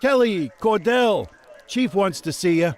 Kelly, Cordell, Chief wants to see you.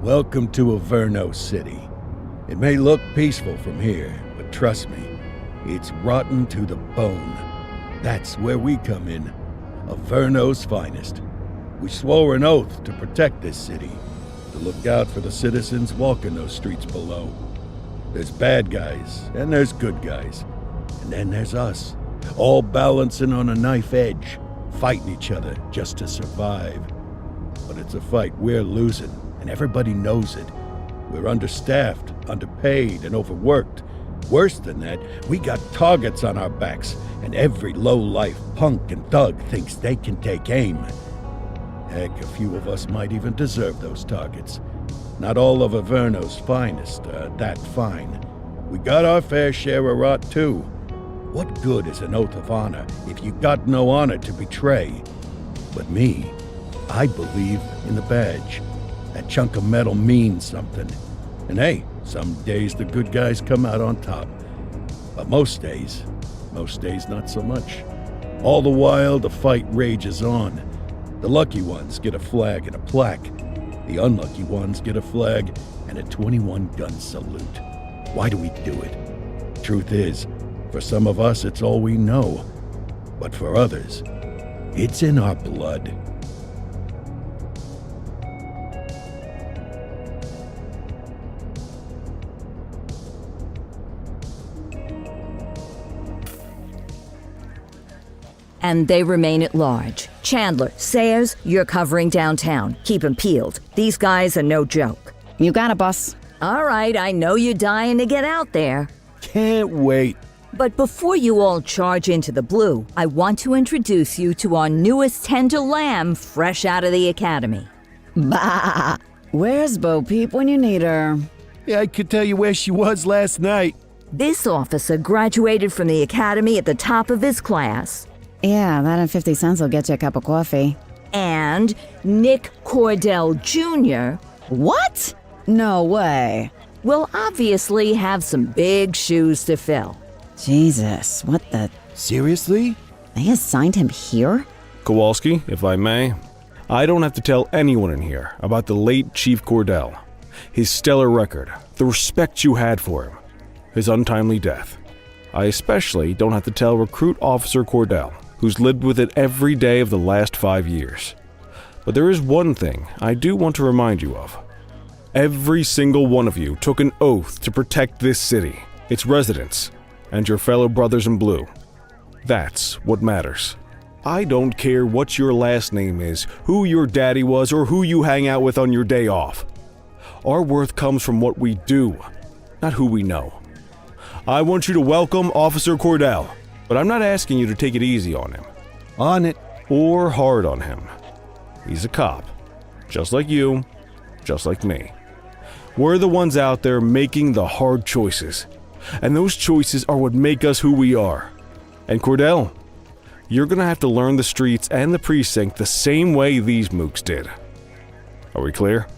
Welcome to Averno City. It may look peaceful from here, but trust me, it's rotten to the bone. That's where we come in, Averno's finest. We swore an oath to protect this city, to look out for the citizens walking those streets below. There's bad guys, and there's good guys. And then there's us, all balancing on a knife edge, fighting each other just to survive. But it's a fight we're losing, and everybody knows it. We're understaffed, underpaid, and overworked. Worse than that, we got targets on our backs, and every low-life punk and thug thinks they can take aim. Heck, a few of us might even deserve those targets. Not all of Averno's finest are that fine. We got our fair share of rot, too. What good is an oath of honor if you got no honor to betray? But me, I believe in the badge. That chunk of metal means something. And hey, some days the good guys come out on top. But most days not so much. All the while, the fight rages on. The lucky ones get a flag and a plaque. The unlucky ones get a flag and a 21-gun salute. Why do we do it? Truth is, for some of us, it's all we know. But for others, it's in our blood. And they remain at large. Chandler, Sayers, you're covering downtown. Keep 'em peeled. These guys are no joke. You got it, boss. All right, I know you're dying to get out there. Can't wait. But before you all charge into the blue, I want to introduce you to our newest tender lamb fresh out of the academy. Bah! Where's Bo Peep when you need her? Yeah, I could tell you where she was last night. This officer graduated from the academy at the top of his class. Yeah, that and 50 cents will get you a cup of coffee. And Nick Cordell Jr. What? No way. will obviously have some big shoes to fill. Jesus, what the... Seriously? They assigned him here? Kowalski, if I may, I don't have to tell anyone in here about the late Chief Cordell, his stellar record, the respect you had for him, his untimely death. I especially don't have to tell Recruit Officer Cordell, who's lived with it every day of the last 5 years. But there is one thing I do want to remind you of. Every single one of you took an oath to protect this city, its residents, and your fellow brothers in blue. That's what matters. I don't care what your last name is, who your daddy was, or who you hang out with on your day off. Our worth comes from what we do, not who we know. I want you to welcome Officer Cordell, but I'm not asking you to take it easy on him. On it. Or hard on him. He's a cop, just like you, just like me. We're the ones out there making the hard choices, and those choices are what make us who we are. And Cordell, you're gonna have to learn the streets and the precinct the same way these mooks did. Are we clear?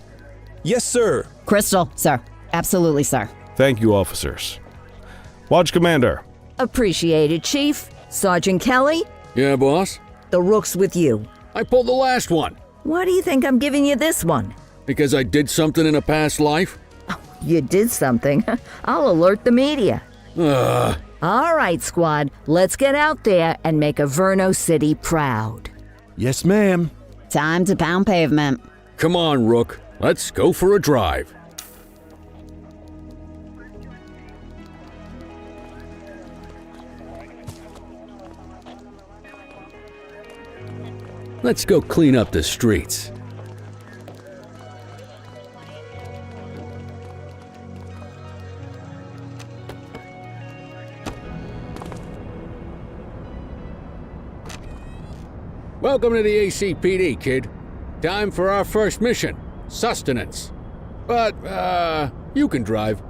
Yes, sir. Crystal, sir. Absolutely, sir. Thank you, officers. Watch Commander. Appreciated, Chief. Sergeant Kelly, Yeah, boss? the rook's with you. I pulled the last one. Why do you think I'm giving you this one? Because I did something in a past life? You did something. I'll alert the media. Ugh. All right, squad, let's get out there and make Averno City proud. Yes, ma'am. Time to pound pavement. Come on, Rook. Let's go for a drive. Let's go clean up the streets. Welcome to the ACPD, kid. Time for our first mission, sustenance. But, you can drive.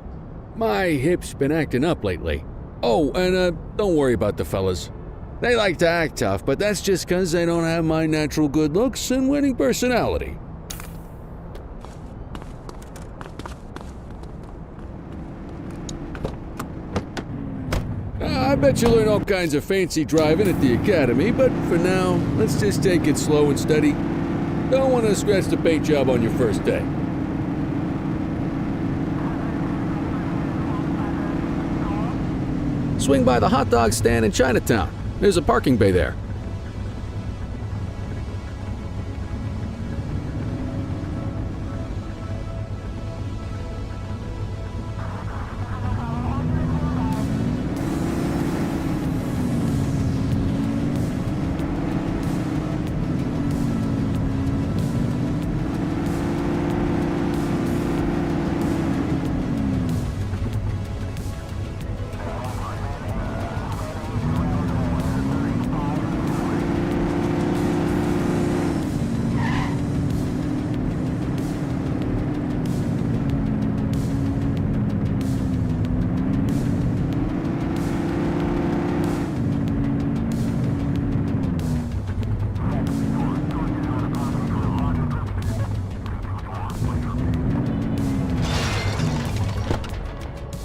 My hip's been acting up lately. Oh, and, don't worry about the fellas. They like to act tough, but that's just 'cause they don't have my natural good looks and winning personality. I bet you learn all kinds of fancy driving at the academy, but for now, let's just take it slow and steady. Don't want to scratch the paint job on your first day. Swing by the hot dog stand in Chinatown. There's a parking bay there.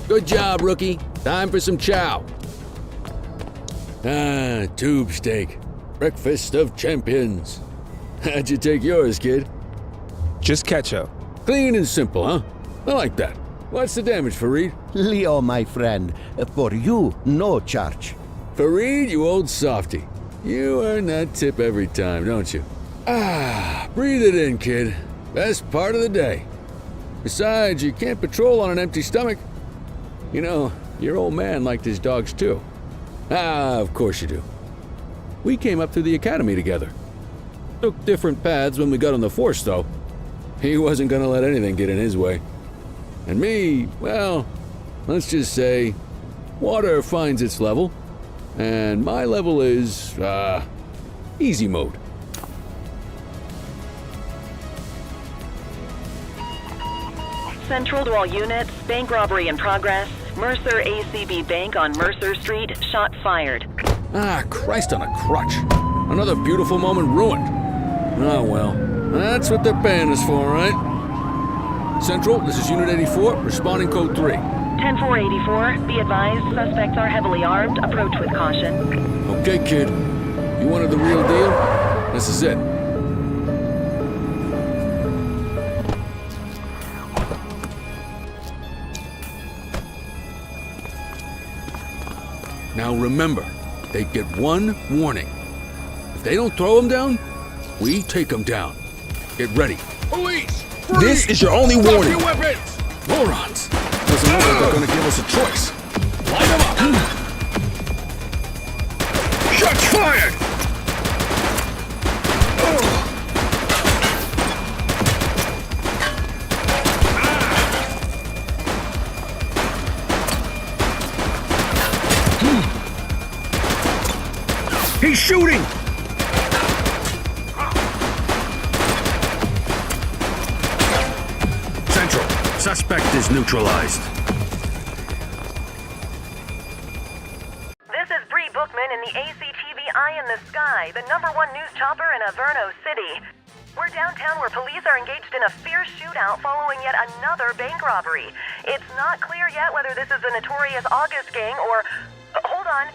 Good job, rookie. Time for some chow. Ah, tube steak. Breakfast of champions. How'd you take yours, kid? Just ketchup. Clean and simple, huh? I like that. What's the damage, Fareed? Leo, my friend, for you, no charge. Fareed, you old softy. You earn that tip every time, don't you? Ah, breathe it in, kid. Best part of the day. Besides, you can't patrol on an empty stomach. You know, your old man liked his dogs too. Ah, of course you do. We came up through the academy together. Took different paths when we got on the force, though. He wasn't gonna let anything get in his way. And me, well, let's just say, water finds its level, and my level is, easy mode. Central to all units, bank robbery in progress. Mercer ACB Bank on Mercer Street, shot fired. Ah, Christ on a crutch. Another beautiful moment ruined. Oh well, that's what they're paying us for, right? Central, this is Unit 84, responding code 3. 10-484, be advised, suspects are heavily armed, approach with caution. Okay, kid. You wanted the real deal? This is it. Now remember, they get one warning. If they don't throw them down, we take them down. Get ready. Police! Freeze! This is your only Drop warning. your weapons! Morons! Doesn't look like they're gonna give us a choice. Light them up! Shots fired! He's shooting! Central, suspect is neutralized. This is Bree Bookman in the ACTV Eye in the Sky, the #1 news chopper in Averno City. We're downtown where police are engaged in a fierce shootout following yet another bank robbery. It's not clear yet whether this is the notorious August gang or... hold on.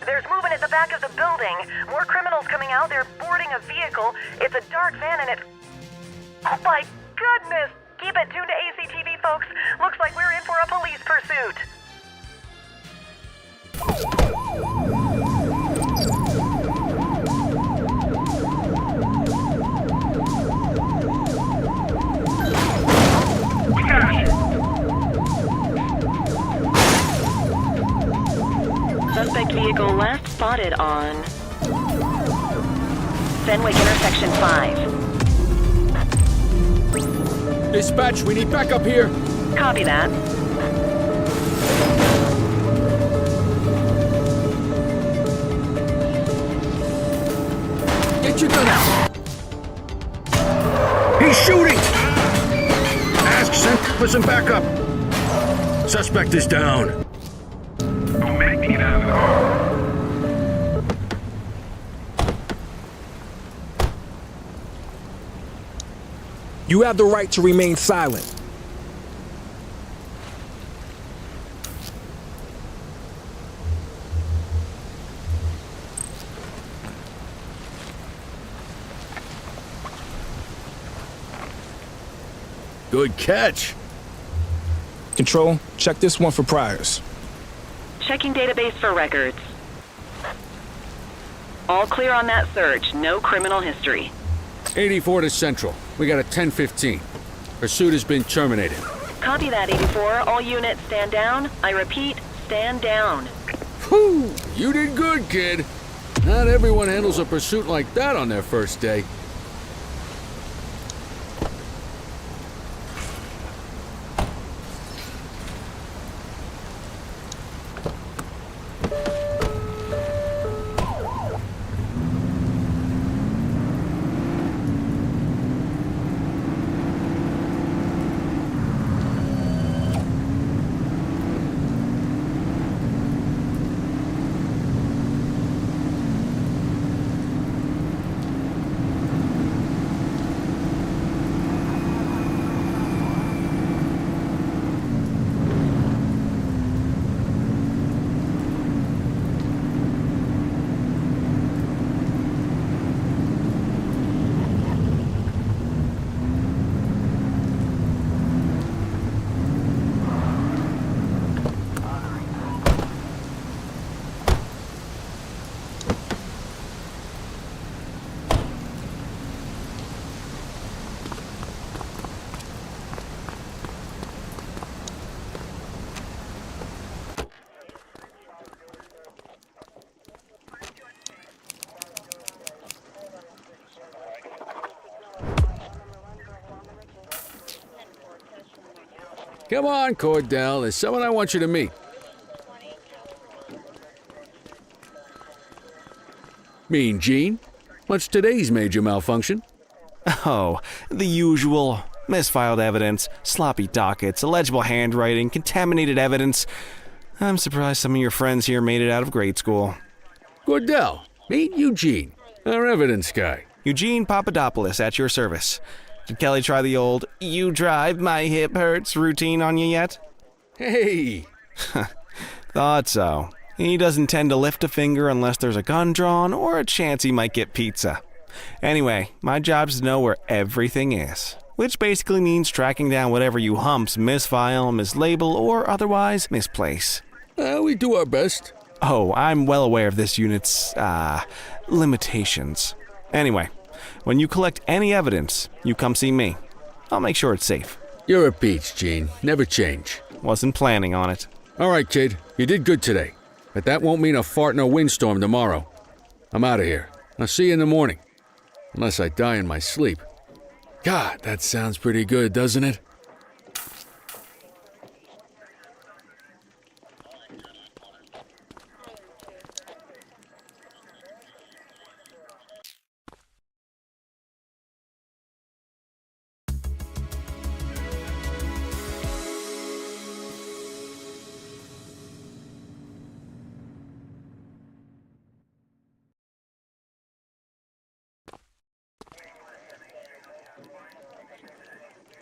There's movement at the back of the building. More criminals coming out. They're boarding a vehicle. It's a dark van and it's... oh my goodness! Keep it tuned to ACTV, folks. Looks like we're in for a police pursuit. Suspect vehicle last spotted on Fenwick intersection 5. Dispatch, we need backup here. Copy that. Get your gun out. He's shooting. Ask sent for some backup. Suspect is down. You have the right to remain silent. Good catch. Control, check this one for priors. Checking database for records. All clear on that search. No criminal history. 84 to Central. We got a 10:15. Pursuit has been terminated. Copy that, 84. All units stand down. I repeat, stand down. Whew! You did good, kid. Not everyone handles a pursuit like that on their first day. Come on, Cordell. There's someone I want you to meet. Mean Gene? What's today's major malfunction? Oh, the usual. Misfiled evidence, sloppy dockets, illegible handwriting, contaminated evidence. I'm surprised some of your friends here made it out of grade school. Cordell, meet Eugene, our evidence guy. Eugene Papadopoulos at your service. Did Kelly try the old, "you drive, my hip hurts" routine on you yet? Hey! Thought so. He doesn't tend to lift a finger unless there's a gun drawn or a chance he might get pizza. Anyway, my job's to know where everything is, which basically means tracking down whatever you humps misfile, mislabel, or otherwise misplace. We do our best. Oh, I'm well aware of this unit's, limitations. Anyway, when you collect any evidence, you come see me. I'll make sure it's safe. You're a peach, Gene. Never change. Wasn't planning on it. All right, kid. You did good today. But that won't mean a fart in a windstorm tomorrow. I'm out of here. I'll see you in the morning. Unless I die in my sleep. God, that sounds pretty good, doesn't it?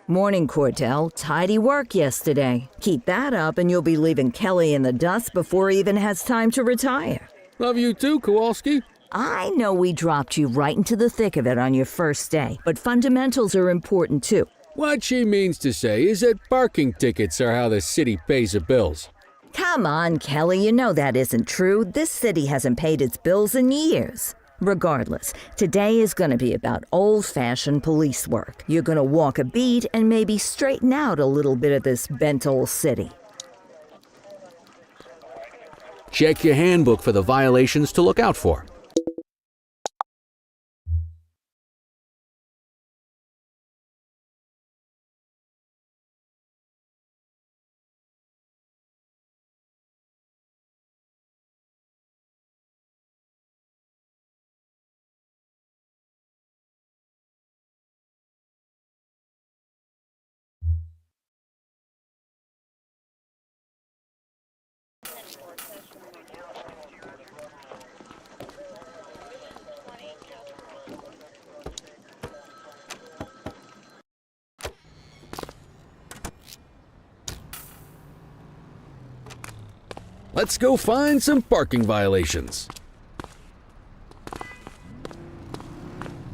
Morning, Cordell. Tidy work yesterday. Keep that up and you'll be leaving Kelly in the dust before he even has time to retire. Love you too, Kowalski. I know we dropped you right into the thick of it on your first day, but fundamentals are important too. What she means to say is that parking tickets are how the city pays the bills. Come on, Kelly, you know that isn't true. This city hasn't paid its bills in years. Regardless, today is going to be about old-fashioned police work. You're going to walk a beat and maybe straighten out a little bit of this bent old city. Check your handbook for the violations to look out for. Let's go find some parking violations.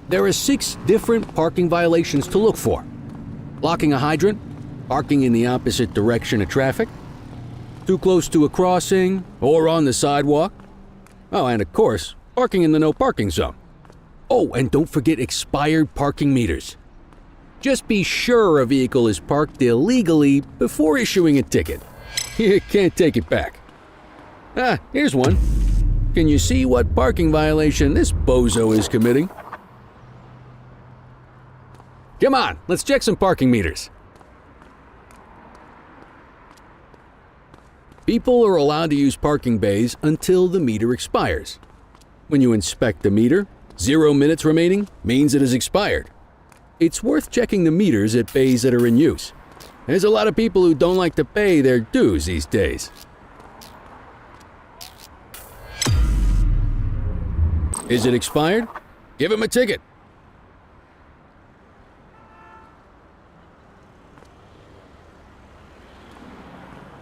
There are 6 different parking violations to look for. Blocking a hydrant, parking in the opposite direction of traffic, too close to a crossing or on the sidewalk. Oh, and of course, parking in the no parking zone. Oh, and don't forget expired parking meters. Just be sure a vehicle is parked illegally before issuing a ticket. You can't take it back. Ah, here's one. Can you see what parking violation this bozo is committing? Come on, let's check some parking meters. People are allowed to use parking bays until the meter expires. When you inspect the meter, 0 minutes remaining means it has expired. It's worth checking the meters at bays that are in use. There's a lot of people who don't like to pay their dues these days. Is it expired? Give him a ticket.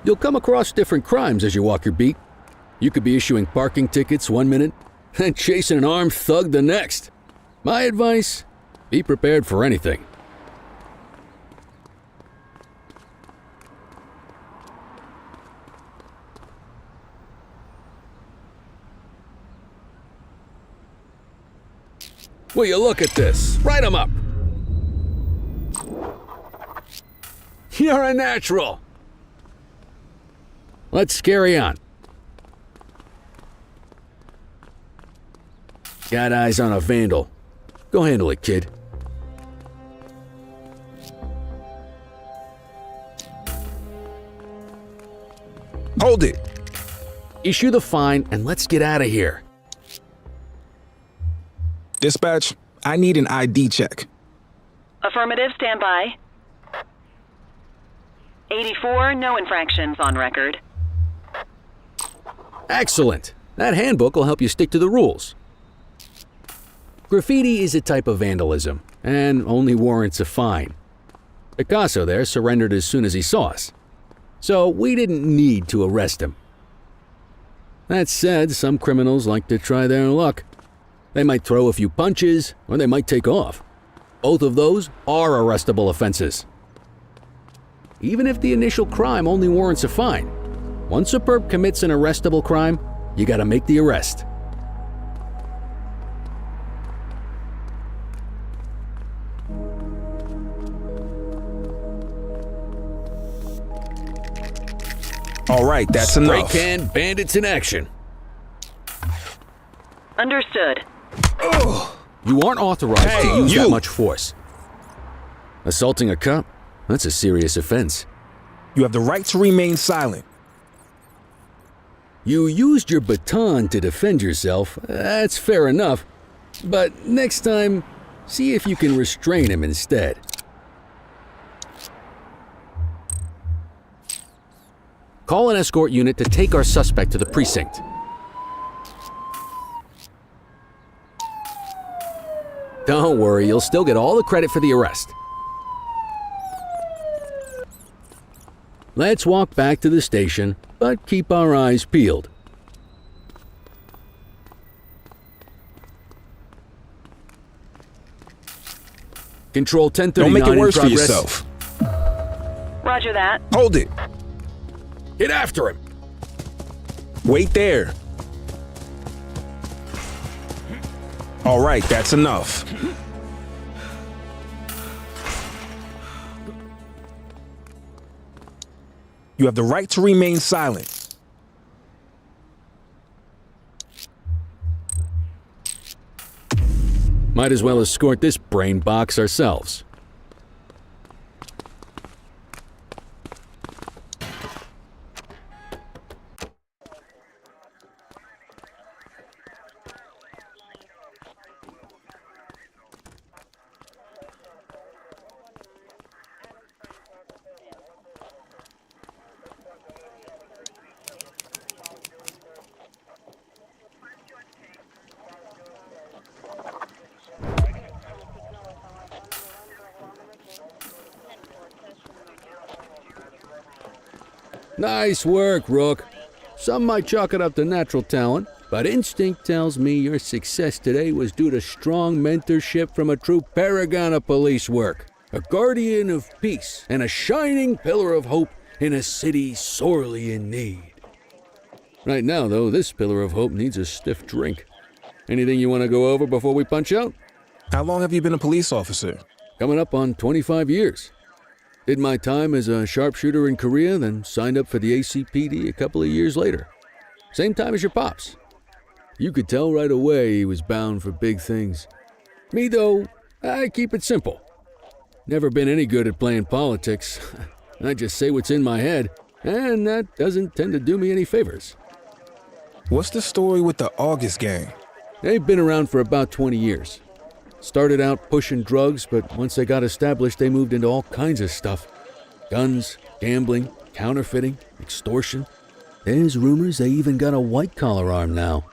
You'll come across different crimes as you walk your beat. You could be issuing parking tickets 1 minute and chasing an armed thug the next. My advice, be prepared for anything. Will you look at this? Write 'em up. You're a natural. Let's carry on. Got eyes on a vandal. Go handle it, kid. Hold it. Issue the fine and let's get out of here. Dispatch, I need an ID check. Affirmative, stand by. 84, no infractions on record. Excellent. That handbook will help you stick to the rules. Graffiti is a type of vandalism and only warrants a fine. Picasso there surrendered as soon as he saw us, so we didn't need to arrest him. That said, some criminals like to try their luck. They might throw a few punches, or they might take off. Both of those are arrestable offenses. Even if the initial crime only warrants a fine, once a perp commits an arrestable crime, you gotta make the arrest. All right, that's Spray enough. can bandits in action. Understood. You aren't authorized to use you. that much force. Assaulting a cop? That's a serious offense. You have the right to remain silent. You used your baton to defend yourself. That's fair enough. But next time, see if you can restrain him instead. Call an escort unit to take our suspect to the precinct. Don't worry, you'll still get all the credit for the arrest. Let's walk back to the station, but keep our eyes peeled. Control 1039 Don't make it in worse for progress. yourself. Roger that. Hold it. Get after him. Wait there. All right, that's enough. You have the right to remain silent. Might as well escort this brain box ourselves. Nice work, Rook. Some might chalk it up to natural talent, but instinct tells me your success today was due to strong mentorship from a true paragon of police work, a guardian of peace, and a shining pillar of hope in a city sorely in need. Right now, though, this pillar of hope needs a stiff drink. Anything you want to go over before we punch out? How long have you been a police officer? Coming up on 25 years. Did my time as a sharpshooter in Korea, then signed up for the ACPD a couple of years later. Same time as your pops. You could tell right away he was bound for big things. Me, though, I keep it simple. Never been any good at playing politics. I just say what's in my head, and that doesn't tend to do me any favors. What's the story with the August gang? They've been around for about 20 years. Started out pushing drugs, but once they got established, they moved into all kinds of stuff. Guns, gambling, counterfeiting, extortion. There's rumors they even got a white-collar arm now.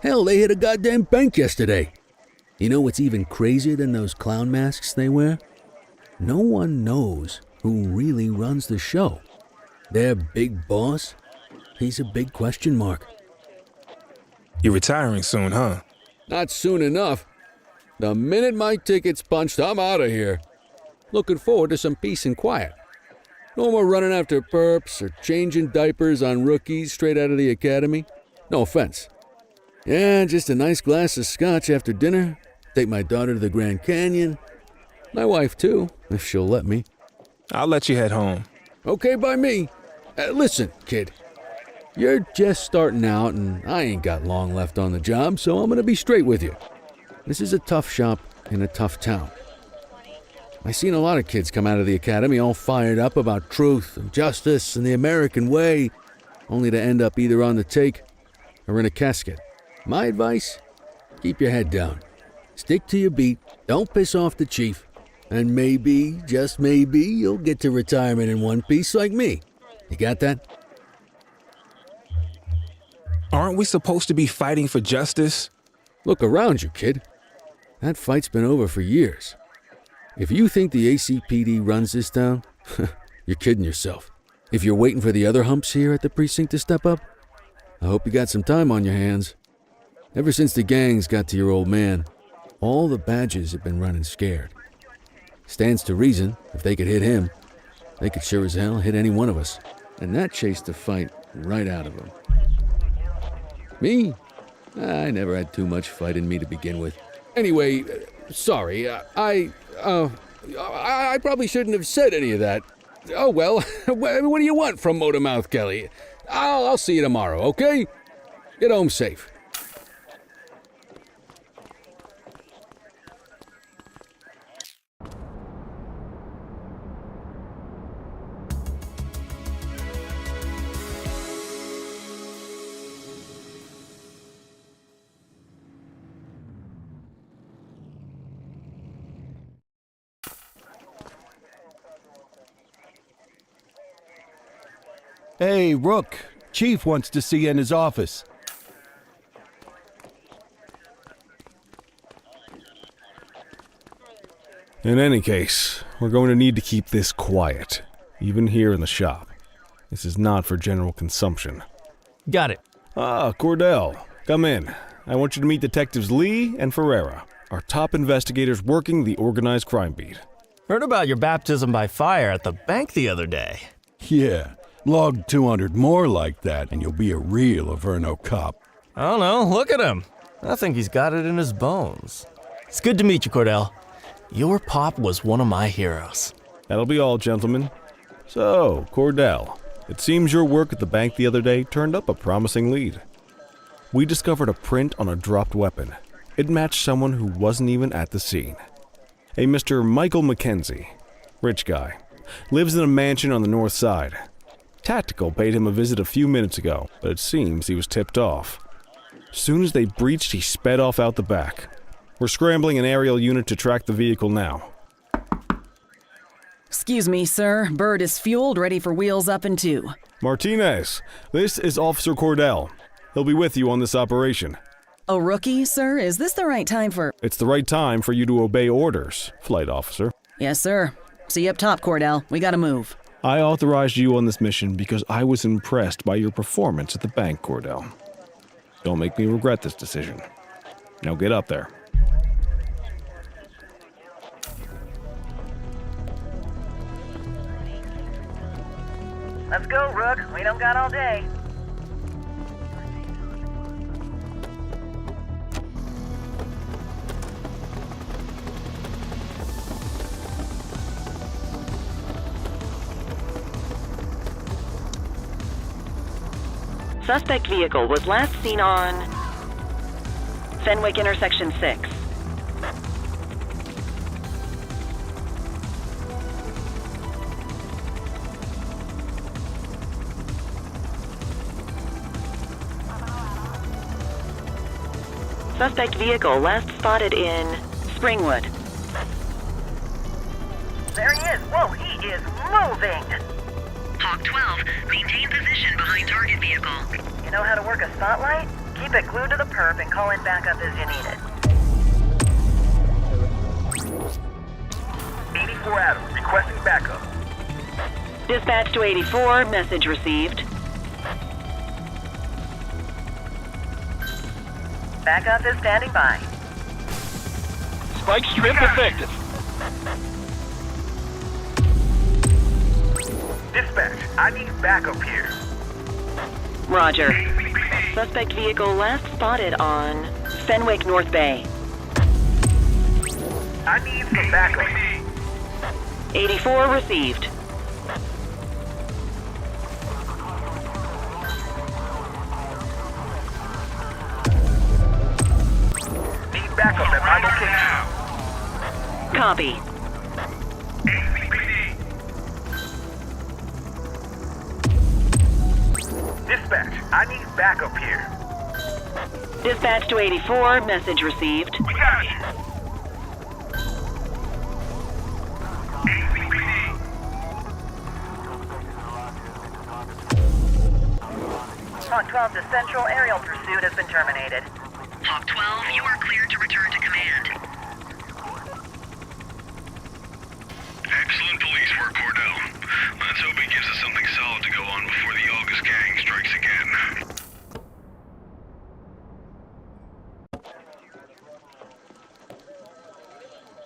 Hell, they hit a goddamn bank yesterday. You know what's even crazier than those clown masks they wear? No one knows who really runs the show. Their big boss? He's a big question mark. You're retiring soon, huh? Not soon enough. The minute my ticket's punched, I'm out of here. Looking forward to some peace and quiet. No more running after perps or changing diapers on rookies straight out of the academy. No offense. Yeah, just a nice glass of scotch after dinner. Take my daughter to the Grand Canyon. My wife, too, if she'll let me. I'll let you head home. Okay by me. Listen, kid. You're just starting out, and I ain't got long left on the job, so I'm gonna be straight with you. This is a tough shop in a tough town. I seen a lot of kids come out of the academy all fired up about truth and justice and the American way, only to end up either on the take or in a casket. My advice? Keep your head down. Stick to your beat, don't piss off the chief, and maybe, just maybe, you'll get to retirement in one piece like me. You got that? Aren't we supposed to be fighting for justice? Look around you, kid. That fight's been over for years. If you think the ACPD runs this town, you're kidding yourself. If you're waiting for the other humps here at the precinct to step up, I hope you got some time on your hands. Ever since the gangs got to your old man, all the badges have been running scared. Stands to reason, if they could hit him, they could sure as hell hit any one of us. And that chased the fight right out of them. Me? I never had too much fight in me to begin with. Anyway, sorry, I probably shouldn't have said any of that. Oh well, what do you want from Motormouth Kelly? I'll see you tomorrow, okay? Get home safe. Hey, Rook. Chief wants to see you in his office. In any case, we're going to need to keep this quiet, even here in the shop. This is not for general consumption. Got it. Ah, Cordell, come in. I want you to meet Detectives Lee and Ferreira, our top investigators working the organized crime beat. Heard about your baptism by fire at the bank the other day. Yeah, log 200 more like that and you'll be a real Averno cop. I don't know, look at him. I think he's got it in his bones. It's good to meet you, Cordell. Your pop was one of my heroes. That'll be all, gentlemen. So, Cordell, it seems your work at the bank the other day turned up a promising lead. We discovered a print on a dropped weapon. It matched someone who wasn't even at the scene. A Mr. Michael Mackenzie, rich guy, lives in a mansion on the north side. Tactical paid him a visit a few minutes ago, but it seems he was tipped off. Soon as they breached, he sped off out the back. We're scrambling an aerial unit to track the vehicle now. Excuse me, sir. Bird is fueled, ready for wheels up in 2. Martinez, this is Officer Cordell. He'll be with you on this operation. A rookie, sir? Is this the right time for... It's the right time for you to obey orders, Flight Officer. Yes, sir. See you up top, Cordell. We gotta move. I authorized you on this mission because I was impressed by your performance at the bank, Cordell. Don't make me regret this decision. Now get up there. Let's go, Rook. We don't got all day. Suspect vehicle was last seen on Fenwick intersection 6. Suspect vehicle last spotted in Springwood. There he is. Whoa, he is moving. Hawk 12, maintain position behind target vehicle. You know how to work a spotlight? Keep it glued to the perp and call in backup as you need it. 84 Adams, requesting backup. Dispatch to 84, message received. Backup is standing by. Spike strip effective. Dispatch, I need backup here. Roger. Suspect vehicle last spotted on Fenwick North Bay. I need some backup. 84 received. Need backup at my location. Copy. Dispatch, I need backup here. Dispatch to 84, message received. We got you. Hawk 12 to Central, aerial pursuit has been terminated. Hawk 12, you are cleared to return to command. Excellent police work, Cordell. Let's hope it gives us something solid to go on before the August gang strikes again.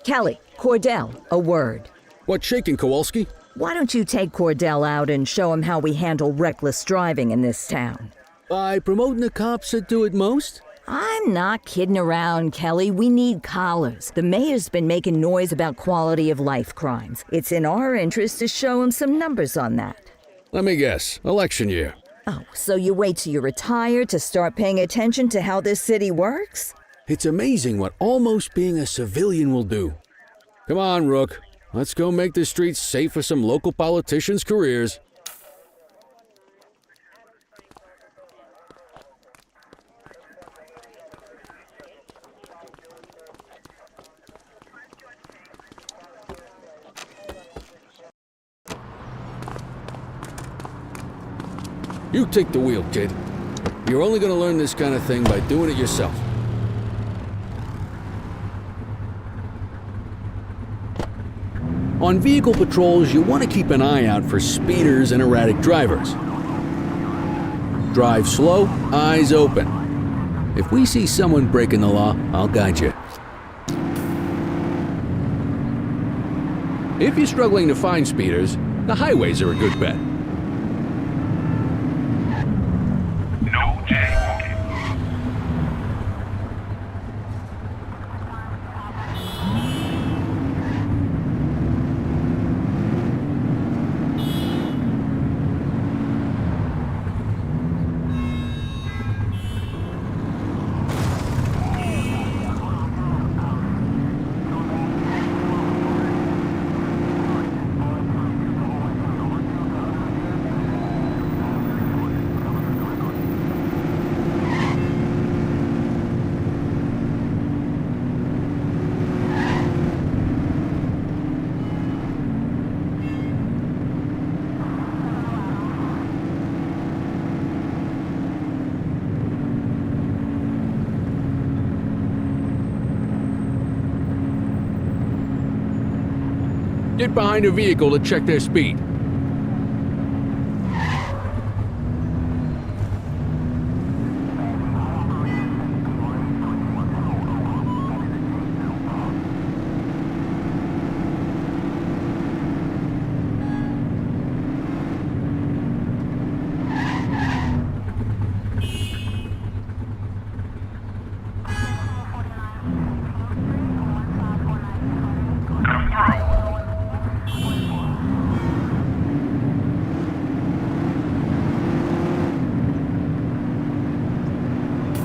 Kelly, Cordell, a word. What's shaking, Kowalski? Why don't you take Cordell out and show him how we handle reckless driving in this town? By promoting the cops that do it most? I'm not kidding around, Kelly. We need collars. The mayor's been making noise about quality of life crimes. It's in our interest to show him some numbers on that. Let me guess. Election year. Oh, so you wait till you retire to start paying attention to how this city works? It's amazing what almost being a civilian will do. Come on, Rook. Let's go make the streets safe for some local politicians' careers. You take the wheel, kid. You're only gonna learn this kind of thing by doing it yourself. On vehicle patrols, you want to keep an eye out for speeders and erratic drivers. Drive slow, eyes open. If we see someone breaking the law, I'll guide you. If you're struggling to find speeders, the highways are a good bet. No jaywalking. Get behind a vehicle to check their speed.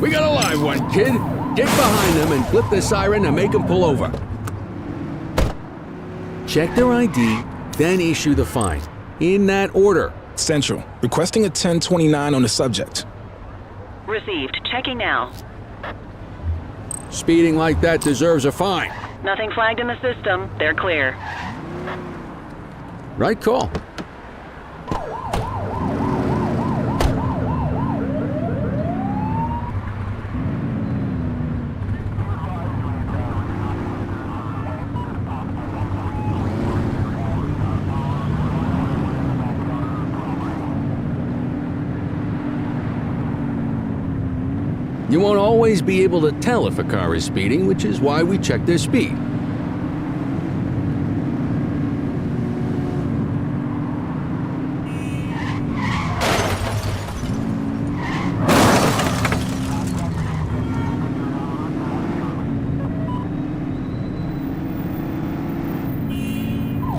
We got a live one, kid. Get behind them and flip the siren to make them pull over. Check their ID, then issue the fine. In that order. Central, requesting a 1029 on the subject. Received. Checking now. Speeding like that deserves a fine. Nothing flagged in the system. They're clear. Right call. You won't always be able to tell if a car is speeding, which is why we check their speed.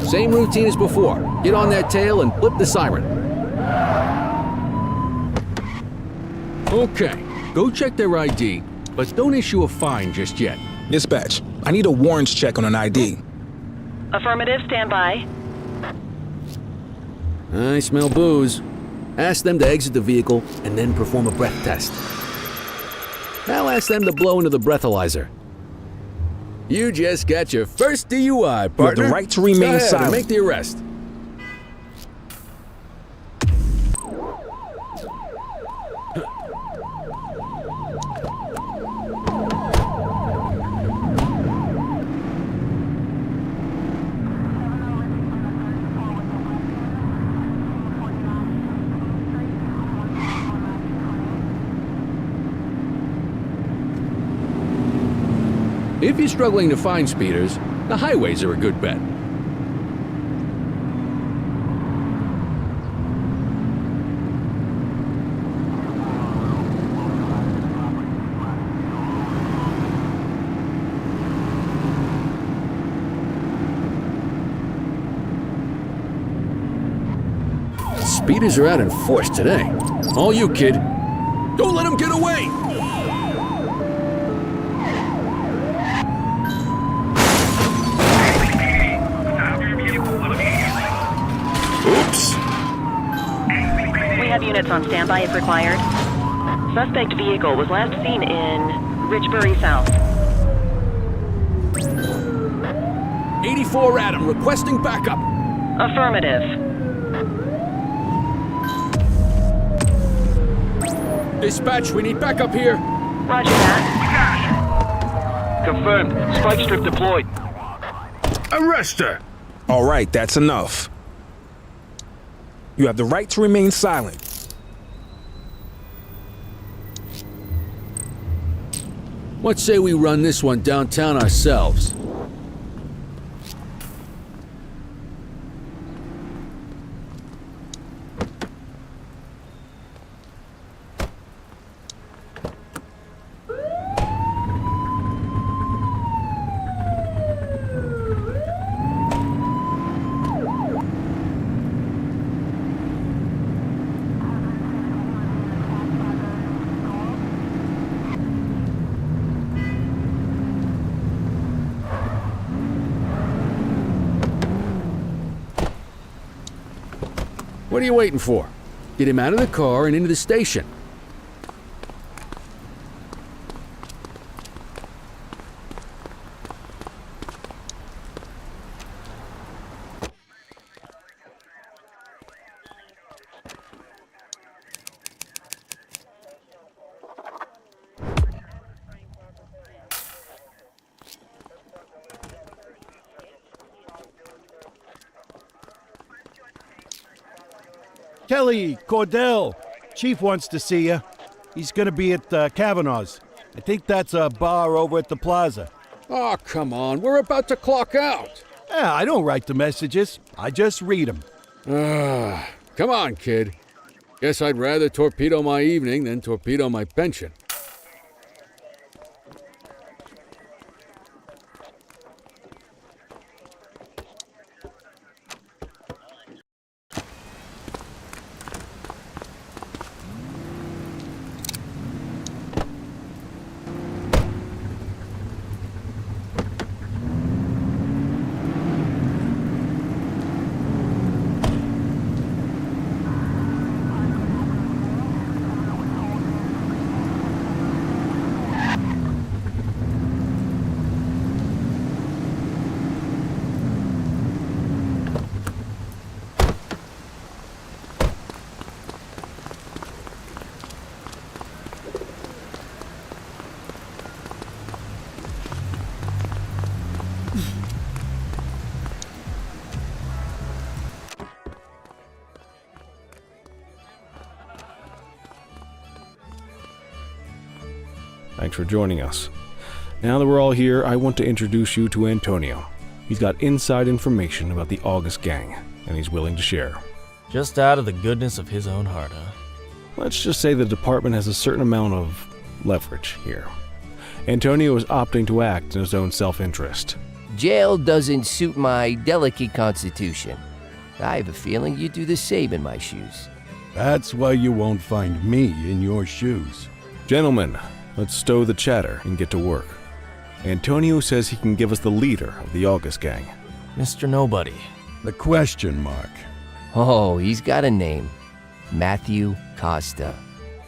Same routine as before. Get on that tail and flip the siren. Okay. Go check their ID, but don't issue a fine just yet. Dispatch, I need a warrants check on an ID. Affirmative. Stand by. I smell booze. Ask them to exit the vehicle and then perform a breath test. Now ask them to blow into the breathalyzer. You just got your first DUI, partner. You have the right to remain Go ahead and silent. make the arrest. If you're struggling to find speeders, the highways are a good bet. Speeders are out in force today. All you, kid. Don't let them get away! Oops! We have units on standby if required. Suspect vehicle was last seen in Richbury South. 84 Adam, requesting backup. Affirmative. Dispatch, we need backup here. Roger that. Confirmed. Spike strip deployed. Arrest her! All right, that's enough. You have the right to remain silent. What say we run this one downtown ourselves? What are you waiting for? Get him out of the car and into the station. Kelly, Cordell, Chief wants to see you. He's gonna be at Kavanaugh's. I think that's a bar over at the plaza. Oh, come on. We're about to clock out. Yeah, I don't write the messages. I just read them. Come on, kid. Guess I'd rather torpedo my evening than torpedo my pension. Thanks for joining us. Now that we're all here, I want to introduce you to Antonio. He's got inside information about the August gang, and he's willing to share. Just out of the goodness of his own heart, huh? Let's just say the department has a certain amount of leverage here. Antonio is opting to act in his own self-interest. Jail doesn't suit my delicate constitution. I have a feeling you'd do the same in my shoes. That's why you won't find me in your shoes. Gentlemen, let's stow the chatter and get to work. Antonio says he can give us the leader of the August gang. Mr. Nobody. The question mark. Oh, he's got a name. Matthew Costa.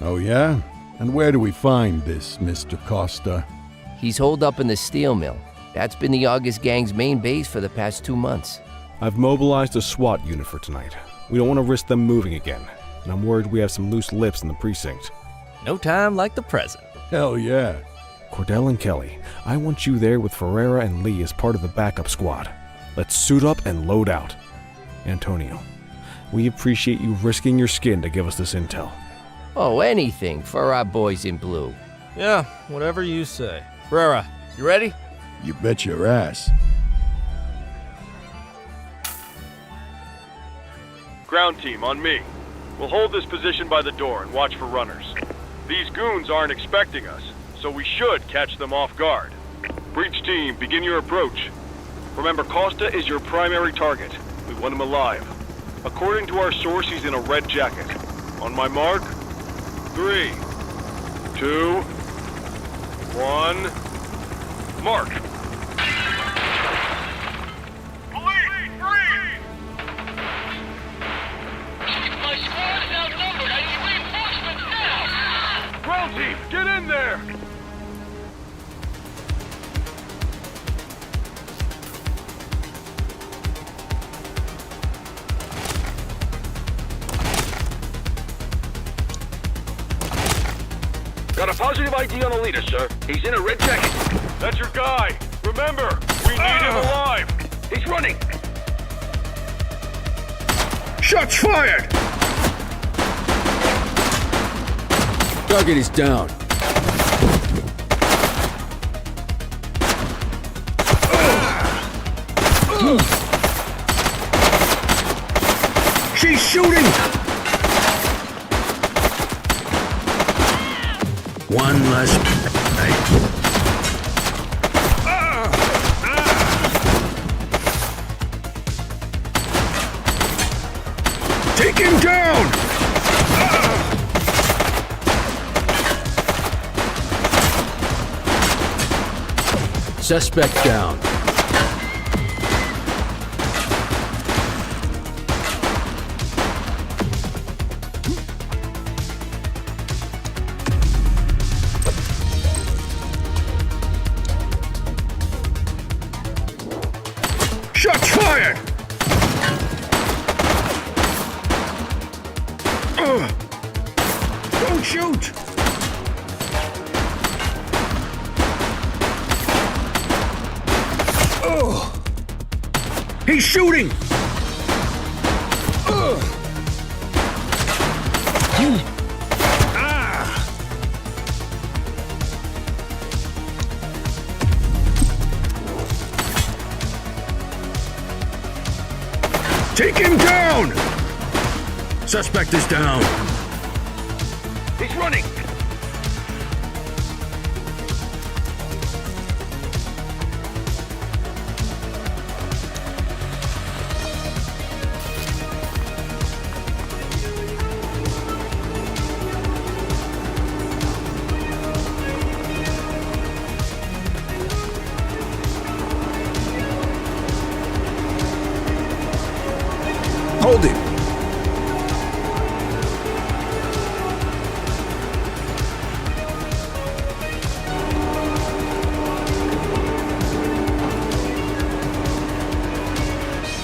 Oh yeah? And where do we find this Mr. Costa? He's holed up in the steel mill. That's been the August gang's main base for the past 2 months. I've mobilized a SWAT unit for tonight. We don't want to risk them moving again, and I'm worried we have some loose lips in the precinct. No time like the present. Hell yeah. Cordell and Kelly, I want you there with Ferreira and Lee as part of the backup squad. Let's suit up and load out. Antonio, we appreciate you risking your skin to give us this intel. Oh, anything for our boys in blue. Yeah, whatever you say. Ferreira, you ready? You bet your ass. Ground team, on me. We'll hold this position by the door and watch for runners. These goons aren't expecting us, so we should catch them off guard. Breach team, begin your approach. Remember, Costa is your primary target. We want him alive. According to our source, he's in a red jacket. On my mark, 3, 2, 1, mark! Ground team, get in there! Got a positive ID on the leader, sir. He's in a red jacket. That's your guy. Remember, we need him alive. He's running. Shots fired! Target is down. She's shooting! One less. Take him down! Suspect down. Shots fired! Don't shoot! He's shooting! Take him down! Suspect is down. He's running! Hold it.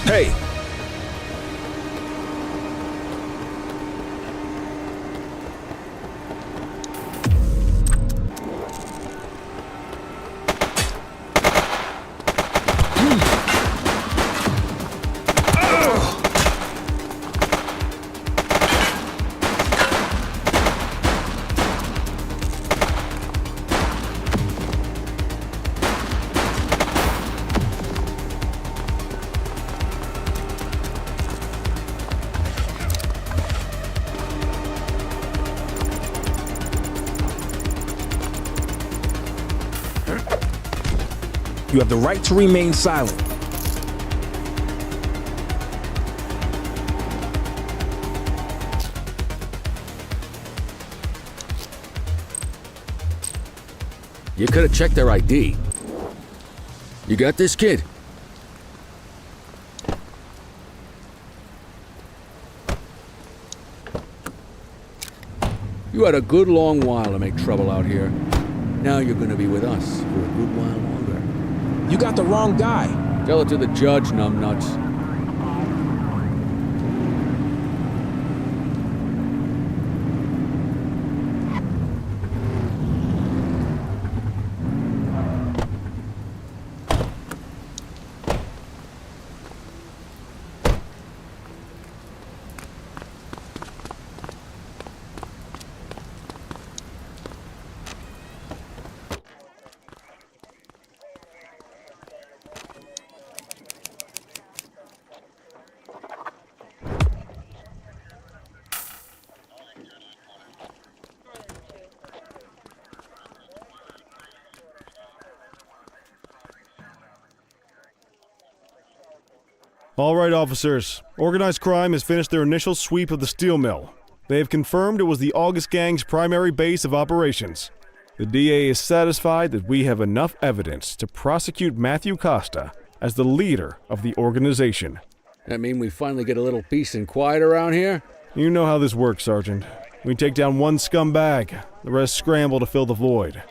Hey. You have the right to remain silent. You could have checked their ID. You got this, kid? You had a good long while to make trouble out here. Now you're gonna be with us for a good while longer. You got the wrong guy. Tell it to the judge, numbnuts. All right, officers. Organized crime has finished their initial sweep of the steel mill. They have confirmed it was the August Gang's primary base of operations. The DA is satisfied that we have enough evidence to prosecute Matthew Costa as the leader of the organization. That mean we finally get a little peace and quiet around here? You know how this works, Sergeant. We take down one scumbag, the rest scramble to fill the void.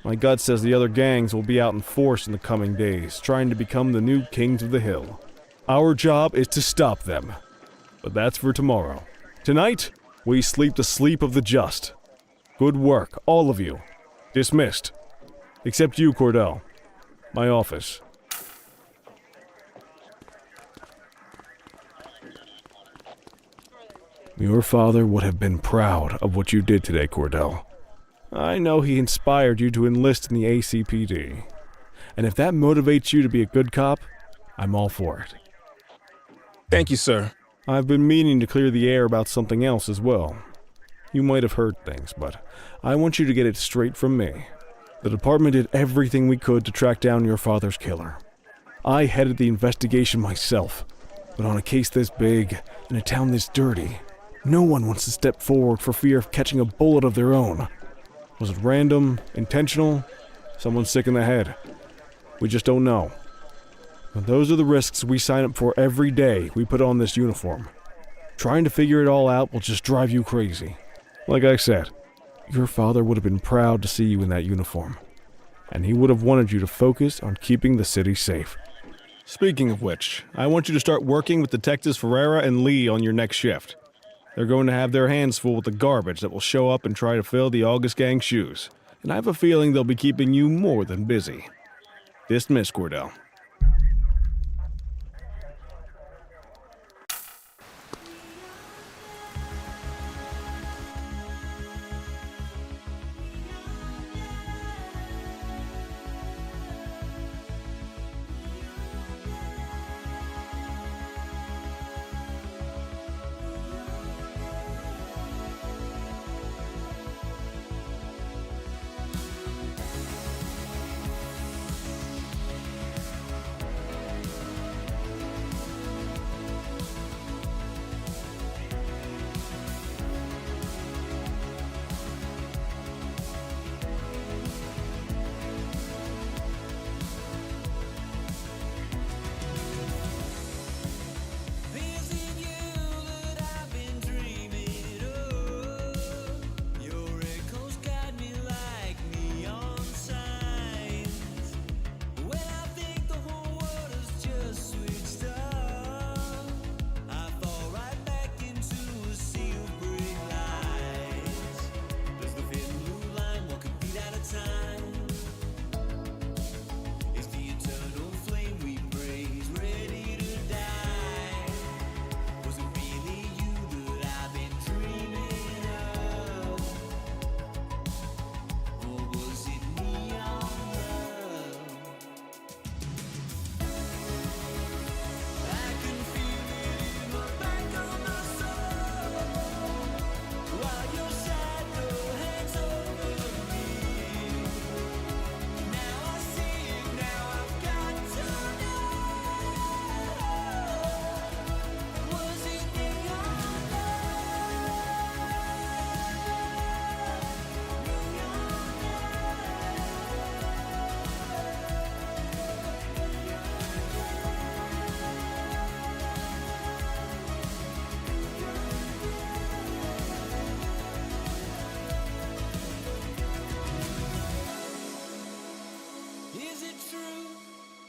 My gut says the other gangs will be out in force in the coming days, trying to become the new kings of the hill. Our job is to stop them. But that's for tomorrow. Tonight, we sleep the sleep of the just. Good work, all of you. Dismissed. Except you, Cordell. My office. Your father would have been proud of what you did today, Cordell. I know he inspired you to enlist in the ACPD. And if that motivates you to be a good cop, I'm all for it. Thank you, sir. I've been meaning to clear the air about something else as well. You might have heard things, but I want you to get it straight from me. The department did everything we could to track down your father's killer. I headed the investigation myself, but on a case this big, in a town this dirty, no one wants to step forward for fear of catching a bullet of their own. Was it random, intentional, someone sick in the head? We just don't know. And those are the risks we sign up for every day we put on this uniform. Trying to figure it all out will just drive you crazy. Like I said, your father would have been proud to see you in that uniform, and he would have wanted you to focus on keeping the city safe. Speaking of which, I want you to start working with Detectives Ferreira and Lee on your next shift. They're going to have their hands full with the garbage that will show up and try to fill the August Gang's shoes, and I have a feeling they'll be keeping you more than busy. Dismiss, Cordell.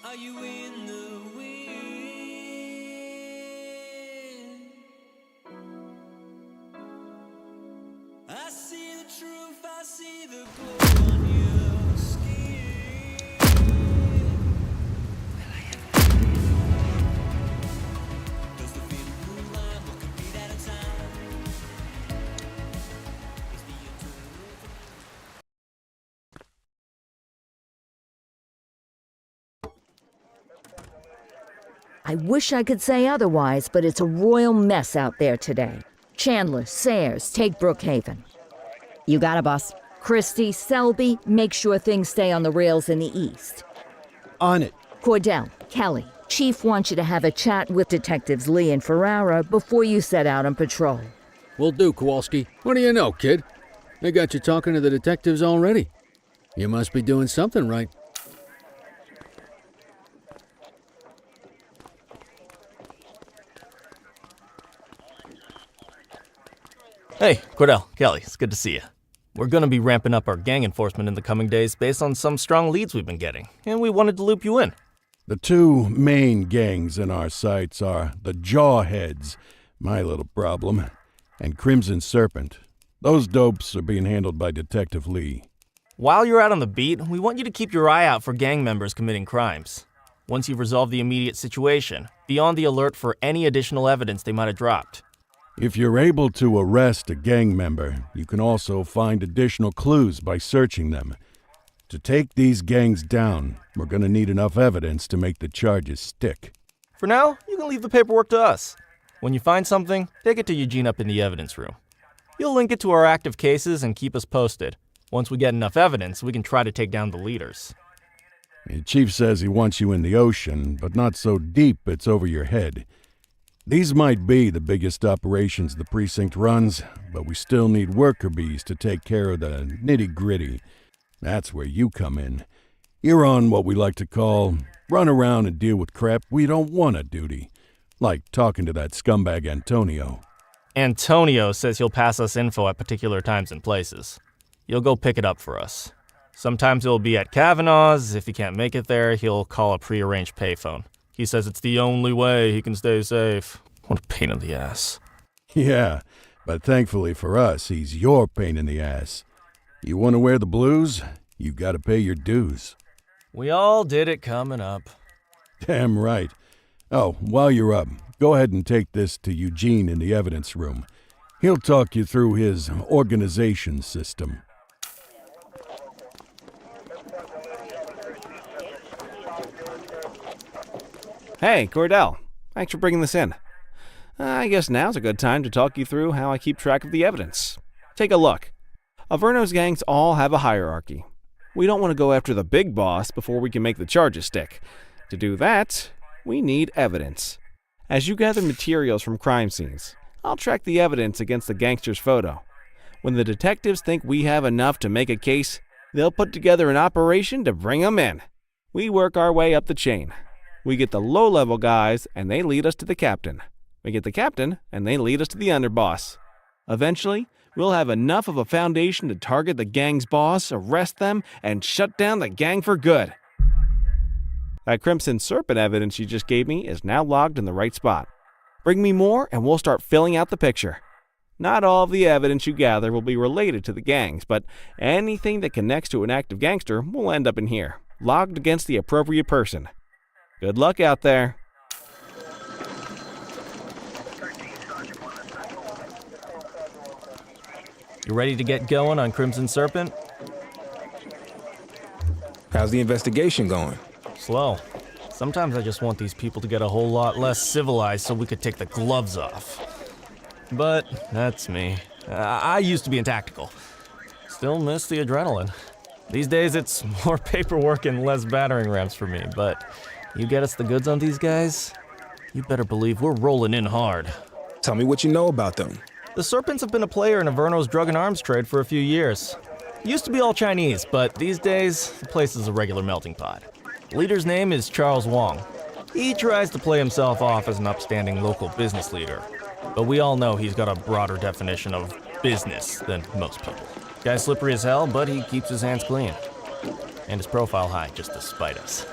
Are you in the wind? I see the truth, I see the glow on your skin. Does the thin blue line look complete at a time? Is the eternal I wish I could say otherwise, but it's a royal mess out there today. Chandler, Sayers, take Brookhaven. You got it, boss. Christie, Selby, make sure things stay on the rails in the east. On it. Cordell, Kelly, Chief wants you to have a chat with Detectives Lee and Ferrara before you set out on patrol. Will do, Kowalski. What do you know, kid? They got you talking to the detectives already. You must be doing something right. Hey, Cordell, Kelly, it's good to see you. We're going to be ramping up our gang enforcement in the coming days based on some strong leads we've been getting, and we wanted to loop you in. The two main gangs in our sights are the Jawheads, my little problem, and Crimson Serpent. Those dopes are being handled by Detective Lee. While you're out on the beat, we want you to keep your eye out for gang members committing crimes. Once you've resolved the immediate situation, be on the alert for any additional evidence they might have dropped. If you're able to arrest a gang member, you can also find additional clues by searching them. To take these gangs down, we're gonna need enough evidence to make the charges stick. For now, you can leave the paperwork to us. When you find something, take it to Eugene up in the evidence room. He'll link it to our active cases and keep us posted. Once we get enough evidence, we can try to take down the leaders. The chief says he wants you in the ocean, but not so deep it's over your head. These might be the biggest operations the precinct runs, but we still need worker bees to take care of the nitty-gritty. That's where you come in. You're on what we like to call run around and deal with crap we don't want to duty, like talking to that scumbag Antonio. Antonio says he'll pass us info at particular times and places. You'll go pick it up for us. Sometimes it'll be at Kavanaugh's. If he can't make it there, he'll call a prearranged payphone. He says it's the only way he can stay safe. What a pain in the ass. Yeah, but thankfully for us, he's your pain in the ass. You want to wear the blues? You gotta pay your dues. We all did it coming up. Damn right. Oh, while you're up, go ahead and take this to Eugene in the evidence room. He'll talk you through his organization system. Hey, Cordell. Thanks for bringing this in. I guess now's a good time to talk you through how I keep track of the evidence. Take a look. Averno's gangs all have a hierarchy. We don't want to go after the big boss before we can make the charges stick. To do that, we need evidence. As you gather materials from crime scenes, I'll track the evidence against the gangster's photo. When the detectives think we have enough to make a case, they'll put together an operation to bring 'em in. We work our way up the chain. We get the low-level guys, and they lead us to the captain. We get the captain, and they lead us to the underboss. Eventually, we'll have enough of a foundation to target the gang's boss, arrest them, and shut down the gang for good. That Crimson Serpent evidence you just gave me is now logged in the right spot. Bring me more, and we'll start filling out the picture. Not all of the evidence you gather will be related to the gangs, but anything that connects to an active gangster will end up in here, logged against the appropriate person. Good luck out there. You ready to get going on Crimson Serpent? How's the investigation going? Slow. Sometimes I just want these people to get a whole lot less civilized so we could take the gloves off. But that's me. I used to be in tactical. Still miss the adrenaline. These days it's more paperwork and less battering rams for me, but you get us the goods on these guys, you better believe we're rolling in hard. Tell me what you know about them. The Serpents have been a player in Averno's drug and arms trade for a few years. Used to be all Chinese, but these days, the place is a regular melting pot. The leader's name is Charles Wong. He tries to play himself off as an upstanding local business leader, but we all know he's got a broader definition of business than most people. Guy's slippery as hell, but he keeps his hands clean. And his profile high just to spite us.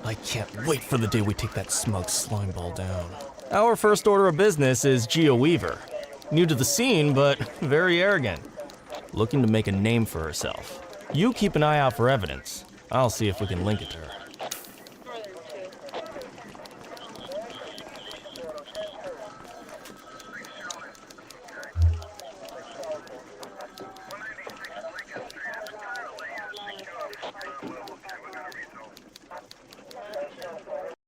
I can't wait for the day we take that smug slimeball down. Our first order of business is Geo Weaver. New to the scene, but very arrogant. Looking to make a name for herself. You keep an eye out for evidence. I'll see if we can link it to her.